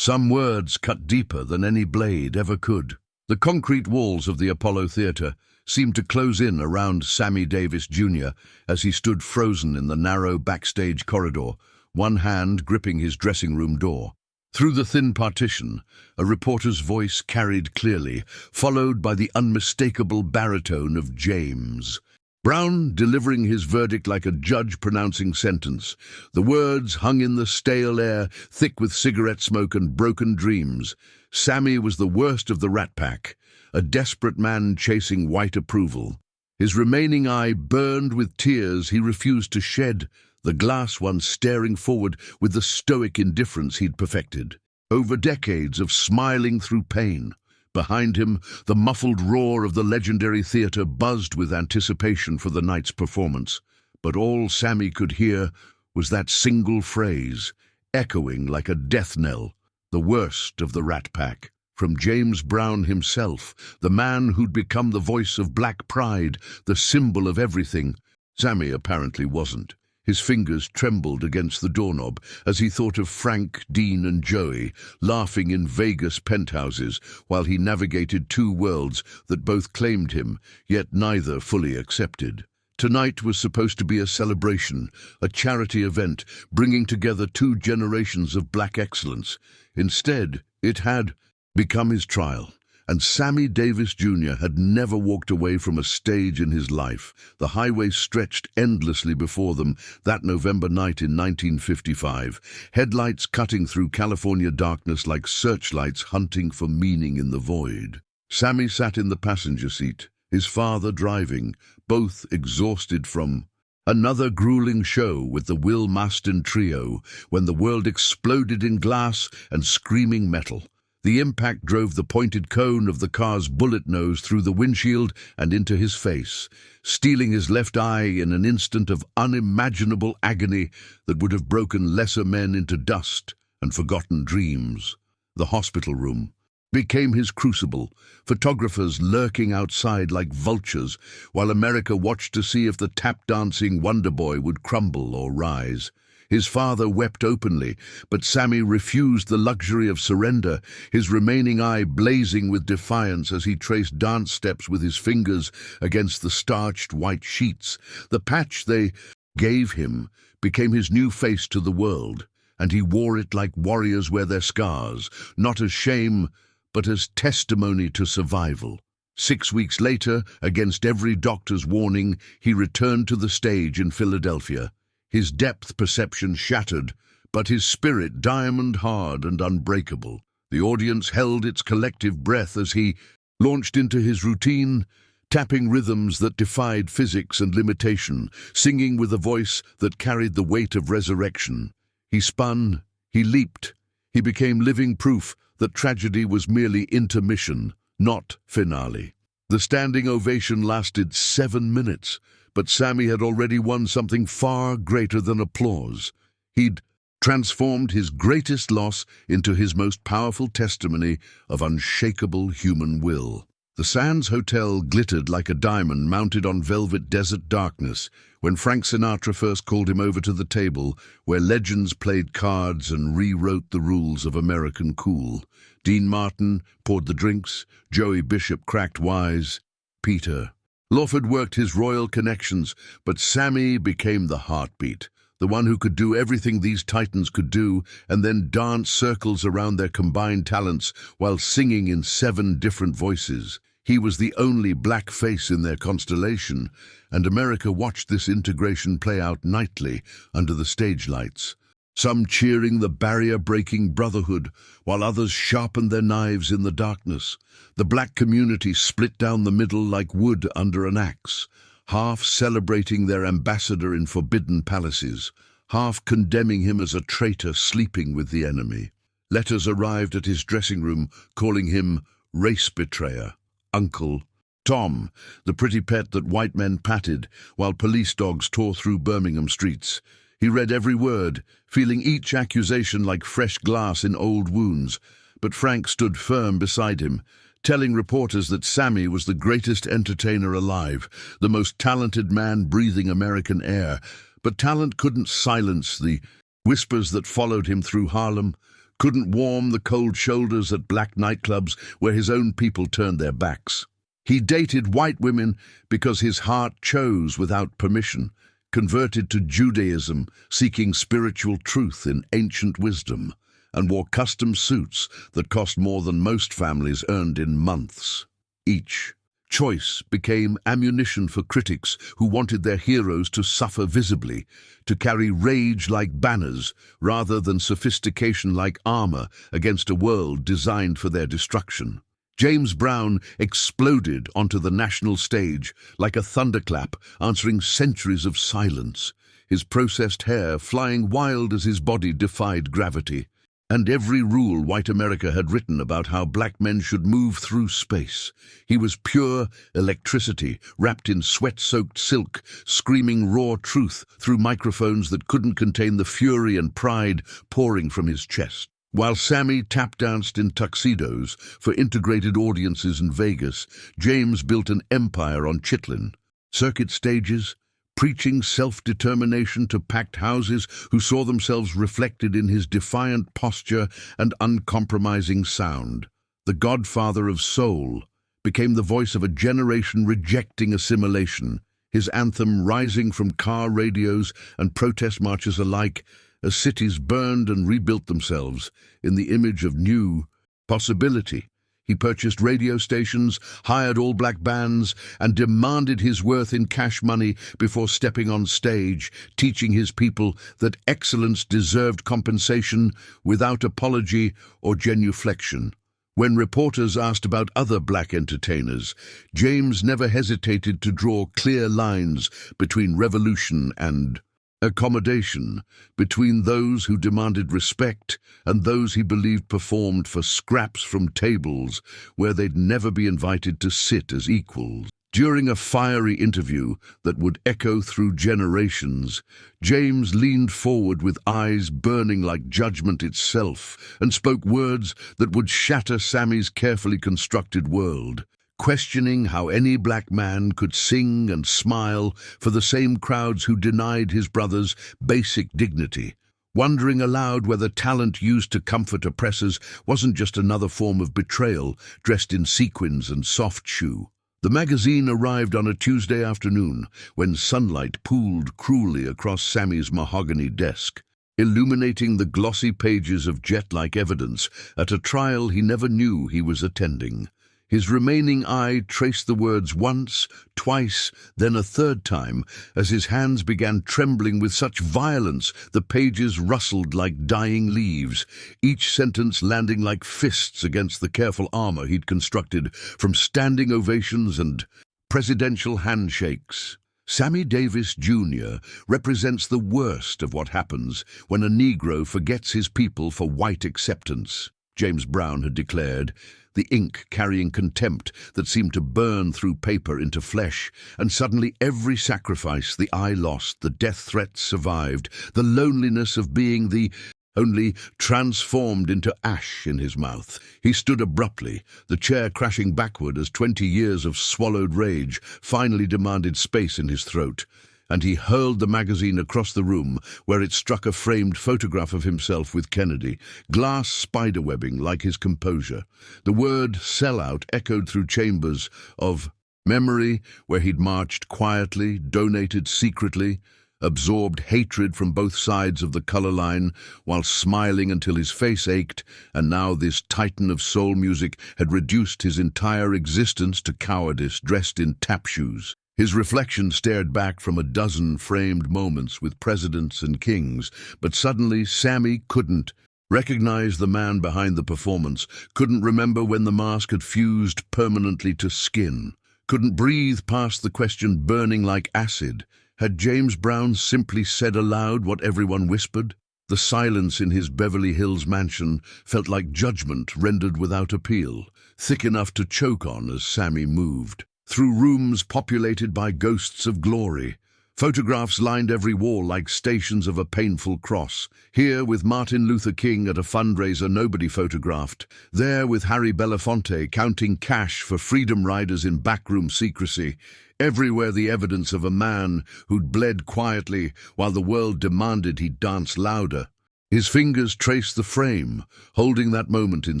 Some words cut deeper than any blade ever could. The concrete walls of the Apollo Theatre seemed to close in around Sammy Davis Jr. as he stood frozen in the narrow backstage corridor, one hand gripping his dressing room door. Through the thin partition, a reporter's voice carried clearly, followed by the unmistakable baritone of James Brown delivering his verdict like a judge pronouncing sentence. The words hung in the stale air, thick with cigarette smoke and broken dreams. Sammy was the worst of the Rat Pack, a desperate man chasing white approval. His remaining eye burned with tears he refused to shed, the glass one staring forward with the stoic indifference he'd perfected. Over decades of smiling through pain. Behind him, the muffled roar of the legendary theatre buzzed with anticipation for the night's performance. But all Sammy could hear was that single phrase, echoing like a death knell, the worst of the Rat Pack. From James Brown himself, the man who'd become the voice of black pride, the symbol of everything. Sammy apparently wasn't. His fingers trembled against the doorknob as he thought of Frank, Dean and Joey laughing in Vegas penthouses while he navigated two worlds that both claimed him, yet neither fully accepted. Tonight was supposed to be a celebration, a charity event, bringing together two generations of black excellence. Instead, it had become his trial. And Sammy Davis Jr. had never walked away from a stage in his life. The highway stretched endlessly before them that November night in 1955, headlights cutting through California darkness like searchlights hunting for meaning in the void. Sammy sat in the passenger seat, his father driving, both exhausted from another grueling show with the Will Maston Trio when the world exploded in glass and screaming metal. The impact drove the pointed cone of the car's bullet nose through the windshield and into his face, stealing his left eye in an instant of unimaginable agony that would have broken lesser men into dust and forgotten dreams. The hospital room became his crucible, photographers lurking outside like vultures, while America watched to see if the tap-dancing wonder boy would crumble or rise. His father wept openly, but Sammy refused the luxury of surrender, his remaining eye blazing with defiance as he traced dance steps with his fingers against the starched white sheets. The patch they gave him became his new face to the world, and he wore it like warriors wear their scars, not as shame, but as testimony to survival. 6 weeks later, against every doctor's warning, he returned to the stage in Philadelphia. His depth perception shattered, but his spirit diamond-hard and unbreakable. The audience held its collective breath as he launched into his routine, tapping rhythms that defied physics and limitation, singing with a voice that carried the weight of resurrection. He spun, he leaped, he became living proof that tragedy was merely intermission, not finale. The standing ovation lasted 7 minutes, but Sammy had already won something far greater than applause. He'd transformed his greatest loss into his most powerful testimony of unshakable human will. The Sands Hotel glittered like a diamond mounted on velvet desert darkness when Frank Sinatra first called him over to the table where legends played cards and rewrote the rules of American cool. Dean Martin poured the drinks, Joey Bishop cracked wise, Peter Lawford worked his royal connections, but Sammy became the heartbeat, the one who could do everything these titans could do and then dance circles around their combined talents while singing in 7 different voices. He was the only black face in their constellation, and America watched this integration play out nightly under the stage lights. Some cheering the barrier-breaking brotherhood, while others sharpened their knives in the darkness. The black community split down the middle like wood under an axe, half celebrating their ambassador in forbidden palaces, half condemning him as a traitor sleeping with the enemy. Letters arrived at his dressing room calling him race betrayer, Uncle Tom, the pretty pet that white men patted while police dogs tore through Birmingham streets. He read every word, feeling each accusation like fresh glass in old wounds, but Frank stood firm beside him, telling reporters that Sammy was the greatest entertainer alive, the most talented man breathing American air. But talent couldn't silence the whispers that followed him through Harlem, couldn't warm the cold shoulders at black nightclubs where his own people turned their backs. He dated white women because his heart chose without permission, converted to Judaism, seeking spiritual truth in ancient wisdom, and wore custom suits that cost more than most families earned in months. Each choice became ammunition for critics who wanted their heroes to suffer visibly, to carry rage like banners rather than sophistication like armor against a world designed for their destruction. James Brown exploded onto the national stage like a thunderclap, answering centuries of silence, his processed hair flying wild as his body defied gravity. And every rule white America had written about how black men should move through space. He was pure electricity, wrapped in sweat-soaked silk, screaming raw truth through microphones that couldn't contain the fury and pride pouring from his chest. While Sammy tap-danced in tuxedos for integrated audiences in Vegas, James built an empire on Chitlin. Circuit stages, preaching self-determination to packed houses who saw themselves reflected in his defiant posture and uncompromising sound. The godfather of soul became the voice of a generation rejecting assimilation, his anthem rising from car radios and protest marches alike as cities burned and rebuilt themselves in the image of new possibility. He purchased radio stations, hired all-black bands, and demanded his worth in cash money before stepping on stage, teaching his people that excellence deserved compensation without apology or genuflection. When reporters asked about other black entertainers, James never hesitated to draw clear lines between revolution and accommodation, between those who demanded respect and those he believed performed for scraps from tables where they'd never be invited to sit as equals. During a fiery interview that would echo through generations, James leaned forward with eyes burning like judgment itself and spoke words that would shatter Sammy's carefully constructed world, questioning how any black man could sing and smile for the same crowds who denied his brothers basic dignity, wondering aloud whether talent used to comfort oppressors wasn't just another form of betrayal dressed in sequins and soft shoe. The magazine arrived on a Tuesday afternoon when sunlight pooled cruelly across Sammy's mahogany desk, illuminating the glossy pages of jet-like evidence at a trial he never knew he was attending. His remaining eye traced the words once, twice, then a third time, as his hands began trembling with such violence the pages rustled like dying leaves, each sentence landing like fists against the careful armor he'd constructed from standing ovations and presidential handshakes. Sammy Davis Jr. represents the worst of what happens when a Negro forgets his people for white acceptance, James Brown had declared, the ink carrying contempt that seemed to burn through paper into flesh, and suddenly every sacrifice the eye lost, the death threats survived, the loneliness of being the only transformed into ash in his mouth. He stood abruptly, the chair crashing backward as 20 years of swallowed rage finally demanded space in his throat, and he hurled the magazine across the room where it struck a framed photograph of himself with Kennedy, glass spiderwebbing like his composure. The word sellout echoed through chambers of memory where he'd marched quietly, donated secretly, absorbed hatred from both sides of the color line while smiling until his face ached, and now this titan of soul music had reduced his entire existence to cowardice dressed in tap shoes. His reflection stared back from a dozen framed moments with presidents and kings, but suddenly Sammy couldn't recognize the man behind the performance, couldn't remember when the mask had fused permanently to skin, couldn't breathe past the question burning like acid. Had James Brown simply said aloud what everyone whispered? The silence in his Beverly Hills mansion felt like judgment rendered without appeal, thick enough to choke on as Sammy moved. Through rooms populated by ghosts of glory, photographs lined every wall like stations of a painful cross. Here with Martin Luther King at a fundraiser nobody photographed. There with Harry Belafonte counting cash for freedom riders in backroom secrecy. Everywhere the evidence of a man who'd bled quietly while the world demanded he dance louder. His fingers traced the frame, holding that moment in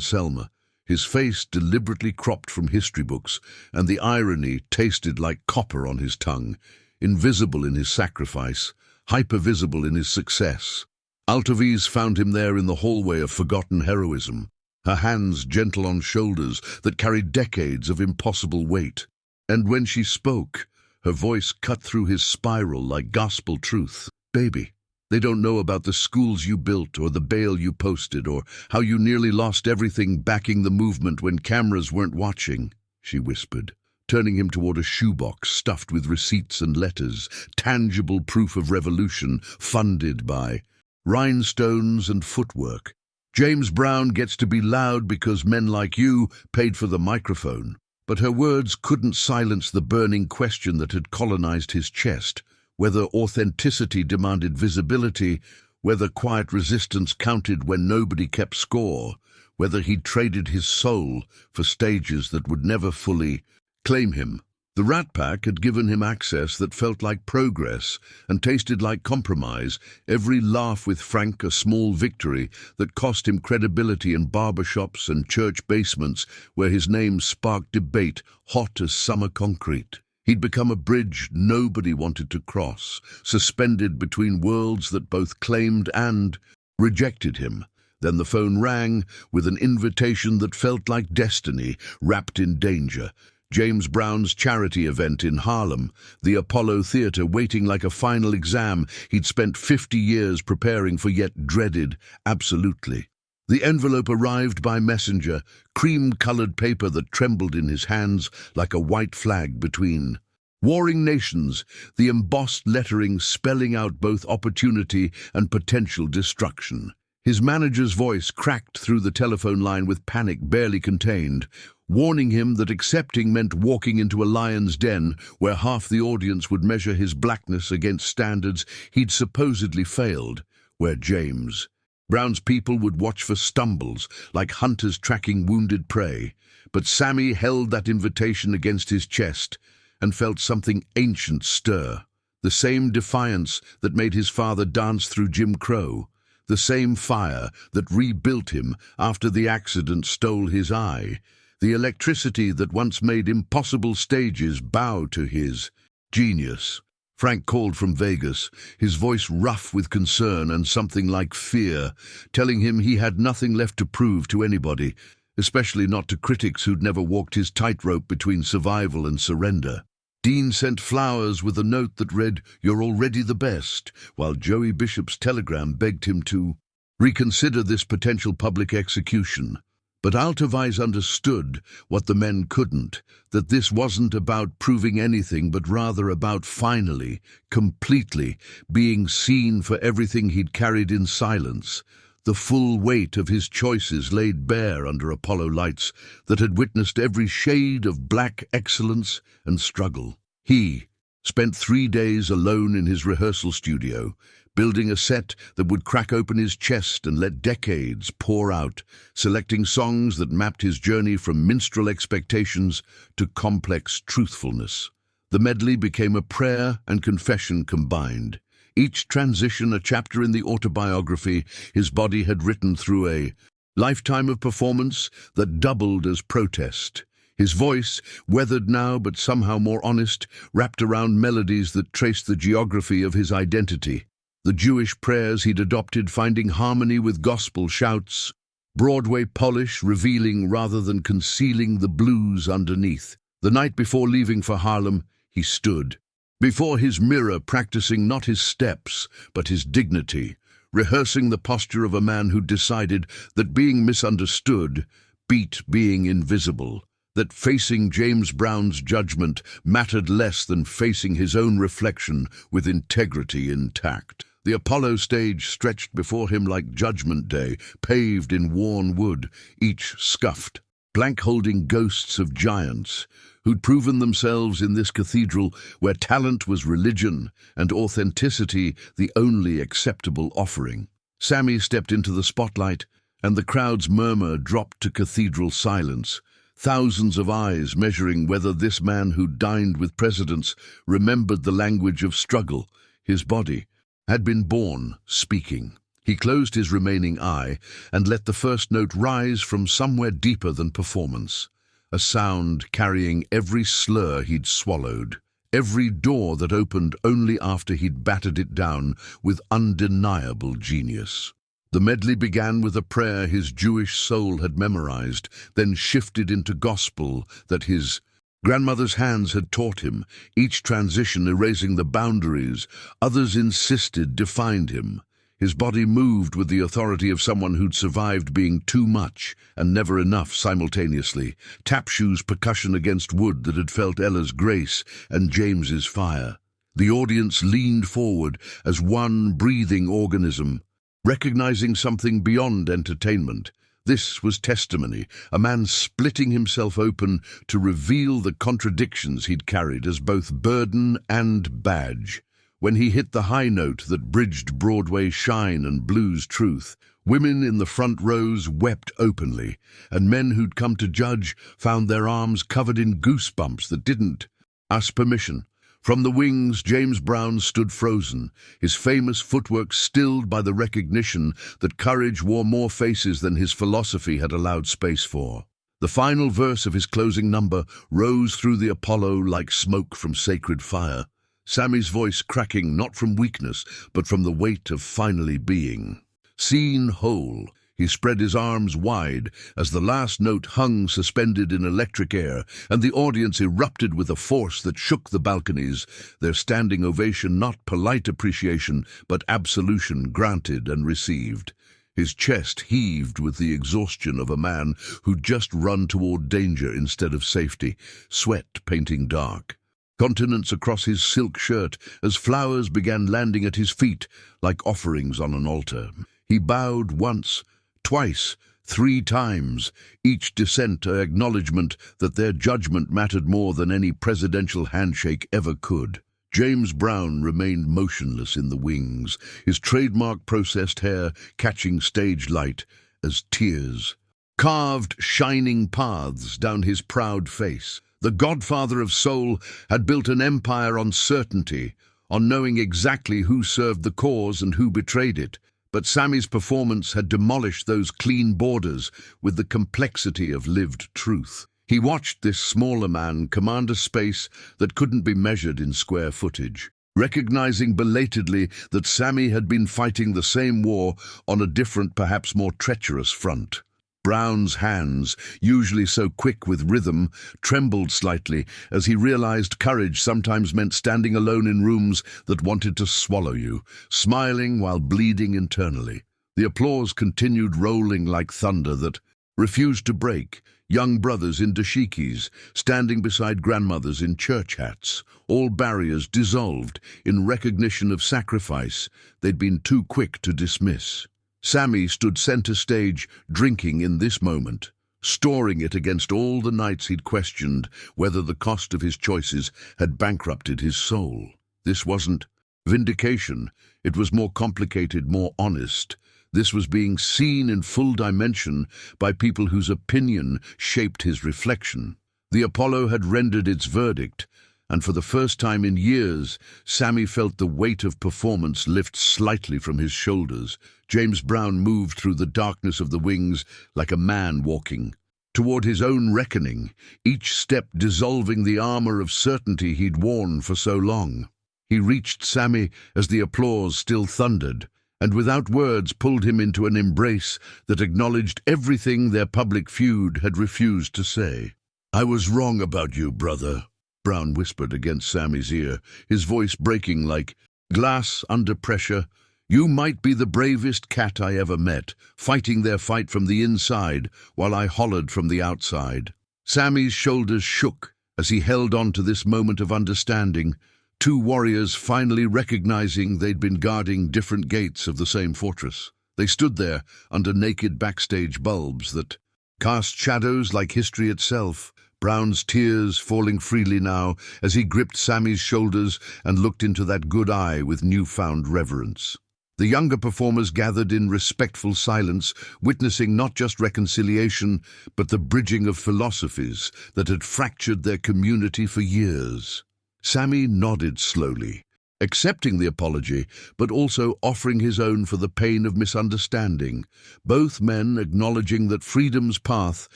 Selma, his face deliberately cropped from history books, and the irony tasted like copper on his tongue, invisible in his sacrifice, hypervisible in his success. Altovise found him there in the hallway of forgotten heroism, her hands gentle on shoulders that carried decades of impossible weight. And when she spoke, her voice cut through his spiral like gospel truth. "Baby, they don't know about the schools you built or the bail you posted or how you nearly lost everything backing the movement when cameras weren't watching," she whispered, turning him toward a shoebox stuffed with receipts and letters, tangible proof of revolution funded by rhinestones and footwork. "James Brown gets to be loud because men like you paid for the microphone." But her words couldn't silence the burning question that had colonized his chest, whether authenticity demanded visibility, whether quiet resistance counted when nobody kept score, whether he'd traded his soul for stages that would never fully claim him. The Rat Pack had given him access that felt like progress and tasted like compromise, every laugh with Frank a small victory that cost him credibility in barbershops and church basements where his name sparked debate hot as summer concrete. He'd become a bridge nobody wanted to cross, suspended between worlds that both claimed and rejected him. Then the phone rang with an invitation that felt like destiny wrapped in danger. James Brown's charity event in Harlem, the Apollo Theater waiting like a final exam he'd spent 50 years preparing for yet dreaded absolutely. The envelope arrived by messenger, cream-colored paper that trembled in his hands like a white flag between warring nations, the embossed lettering spelling out both opportunity and potential destruction. His manager's voice cracked through the telephone line with panic barely contained, warning him that accepting meant walking into a lion's den where half the audience would measure his blackness against standards he'd supposedly failed, where James Brown's people would watch for stumbles like hunters tracking wounded prey. But Sammy held that invitation against his chest and felt something ancient stir, the same defiance that made his father dance through Jim Crow, the same fire that rebuilt him after the accident stole his eye, the electricity that once made impossible stages bow to his genius. Frank called from Vegas, his voice rough with concern and something like fear, telling him he had nothing left to prove to anybody, especially not to critics who'd never walked his tightrope between survival and surrender. Dean sent flowers with a note that read, "You're already the best," while Joey Bishop's telegram begged him to reconsider this potential public execution. But Altovise understood what the men couldn't, that this wasn't about proving anything but rather about finally, completely, being seen for everything he'd carried in silence, the full weight of his choices laid bare under Apollo lights that had witnessed every shade of black excellence and struggle. He spent 3 days alone in his rehearsal studio, building a set that would crack open his chest and let decades pour out, selecting songs that mapped his journey from minstrel expectations to complex truthfulness. The medley became a prayer and confession combined. Each transition a chapter in the autobiography his body had written through a lifetime of performance that doubled as protest. His voice, weathered now but somehow more honest, wrapped around melodies that traced the geography of his identity. The Jewish prayers he'd adopted finding harmony with gospel shouts, Broadway polish revealing rather than concealing the blues underneath. The night before leaving for Harlem, he stood before his mirror, practicing not his steps, but his dignity, rehearsing the posture of a man who decided that being misunderstood beat being invisible, that facing James Brown's judgment mattered less than facing his own reflection with integrity intact. The Apollo stage stretched before him like Judgment Day, paved in worn wood, each scuffed, blank holding ghosts of giants who'd proven themselves in this cathedral where talent was religion and authenticity the only acceptable offering. Sammy stepped into the spotlight, and the crowd's murmur dropped to cathedral silence, thousands of eyes measuring whether this man who dined with presidents remembered the language of struggle. His body had been born speaking. He closed his remaining eye and let the first note rise from somewhere deeper than performance, a sound carrying every slur he'd swallowed, every door that opened only after he'd battered it down with undeniable genius. The medley began with a prayer his Jewish soul had memorized, then shifted into gospel that his grandmother's hands had taught him, each transition erasing the boundaries others insisted defined him. His body moved with the authority of someone who'd survived being too much and never enough simultaneously, tap shoes percussion against wood that had felt Ella's grace and James's fire. The audience leaned forward as one breathing organism, recognizing something beyond entertainment. This was testimony, a man splitting himself open to reveal the contradictions he'd carried as both burden and badge. When he hit the high note that bridged Broadway's shine and blues truth, women in the front rows wept openly, and men who'd come to judge found their arms covered in goosebumps that didn't ask permission. From the wings, James Brown stood frozen, his famous footwork stilled by the recognition that courage wore more faces than his philosophy had allowed space for. The final verse of his closing number rose through the Apollo like smoke from sacred fire, Sammy's voice cracking not from weakness, but from the weight of finally being. Seen whole, he spread his arms wide as the last note hung suspended in electric air, and the audience erupted with a force that shook the balconies, their standing ovation not polite appreciation, but absolution granted and received. His chest heaved with the exhaustion of a man who'd just run toward danger instead of safety, sweat painting dark. Continents across his silk shirt as flowers began landing at his feet like offerings on an altar. He bowed once, twice, 3 times, each dissent an acknowledgement that their judgment mattered more than any presidential handshake ever could. James Brown remained motionless in the wings, his trademark processed hair catching stage light as tears carved shining paths down his proud face. The godfather of soul had built an empire on certainty, on knowing exactly who served the cause and who betrayed it. But Sammy's performance had demolished those clean borders with the complexity of lived truth. He watched this smaller man command a space that couldn't be measured in square footage, recognizing belatedly that Sammy had been fighting the same war on a different, perhaps more treacherous front. Brown's hands, usually so quick with rhythm, trembled slightly as he realized courage sometimes meant standing alone in rooms that wanted to swallow you, smiling while bleeding internally. The applause continued rolling like thunder that refused to break, young brothers in dashikis, standing beside grandmothers in church hats, all barriers dissolved in recognition of sacrifice they'd been too quick to dismiss. Sammy stood center stage, drinking in this moment, storing it against all the nights he'd questioned whether the cost of his choices had bankrupted his soul. This wasn't vindication, it was more complicated, more honest. This was being seen in full dimension by people whose opinion shaped his reflection. The Apollo had rendered its verdict, and for the first time in years, Sammy felt the weight of performance lift slightly from his shoulders. James Brown moved through the darkness of the wings like a man walking toward his own reckoning, each step dissolving the armor of certainty he'd worn for so long. He reached Sammy as the applause still thundered, and without words pulled him into an embrace that acknowledged everything their public feud had refused to say. "I was wrong about you, brother," Brown whispered against Sammy's ear, his voice breaking like glass under pressure. "You might be the bravest cat I ever met, fighting their fight from the inside while I hollered from the outside." Sammy's shoulders shook as he held on to this moment of understanding, 2 warriors finally recognizing they'd been guarding different gates of the same fortress. They stood there under naked backstage bulbs that cast shadows like history itself, Brown's tears falling freely now as he gripped Sammy's shoulders and looked into that good eye with newfound reverence. The younger performers gathered in respectful silence, witnessing not just reconciliation, but the bridging of philosophies that had fractured their community for years. Sammy nodded slowly, accepting the apology, but also offering his own for the pain of misunderstanding, both men acknowledging that freedom's path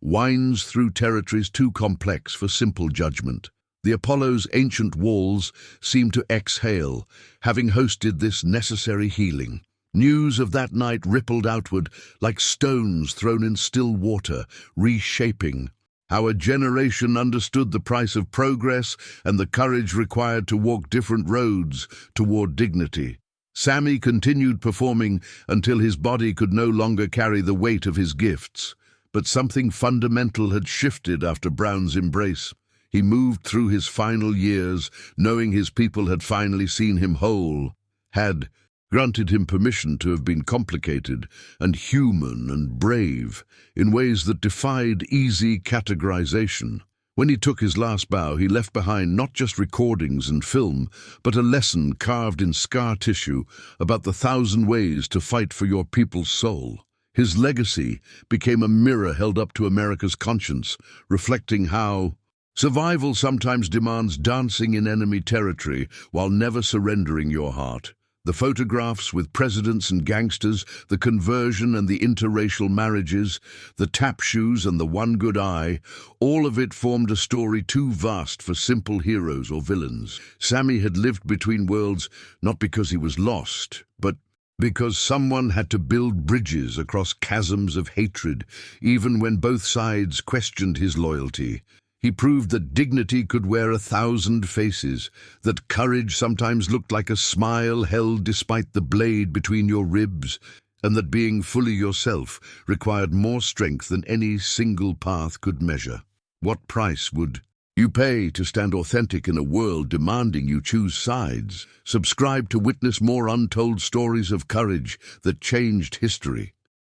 winds through territories too complex for simple judgment. The Apollo's ancient walls seemed to exhale, having hosted this necessary healing. News of that night rippled outward like stones thrown in still water, reshaping how a generation understood the price of progress and the courage required to walk different roads toward dignity. Sammy continued performing until his body could no longer carry the weight of his gifts. But something fundamental had shifted after Brown's embrace. He moved through his final years, knowing his people had finally seen him whole, had granted him permission to have been complicated and human and brave in ways that defied easy categorization. When he took his last bow, he left behind not just recordings and film, but a lesson carved in scar tissue about the 1,000 ways to fight for your people's soul. His legacy became a mirror held up to America's conscience, reflecting how survival sometimes demands dancing in enemy territory while never surrendering your heart. The photographs with presidents and gangsters, the conversion and the interracial marriages, the tap shoes and the one good eye, all of it formed a story too vast for simple heroes or villains. Sammy had lived between worlds not because he was lost, but because someone had to build bridges across chasms of hatred, even when both sides questioned his loyalty. He proved that dignity could wear 1,000 faces, that courage sometimes looked like a smile held despite the blade between your ribs, and that being fully yourself required more strength than any single path could measure. What price would you pay to stand authentic in a world demanding you choose sides? Subscribe to witness more untold stories of courage that changed history.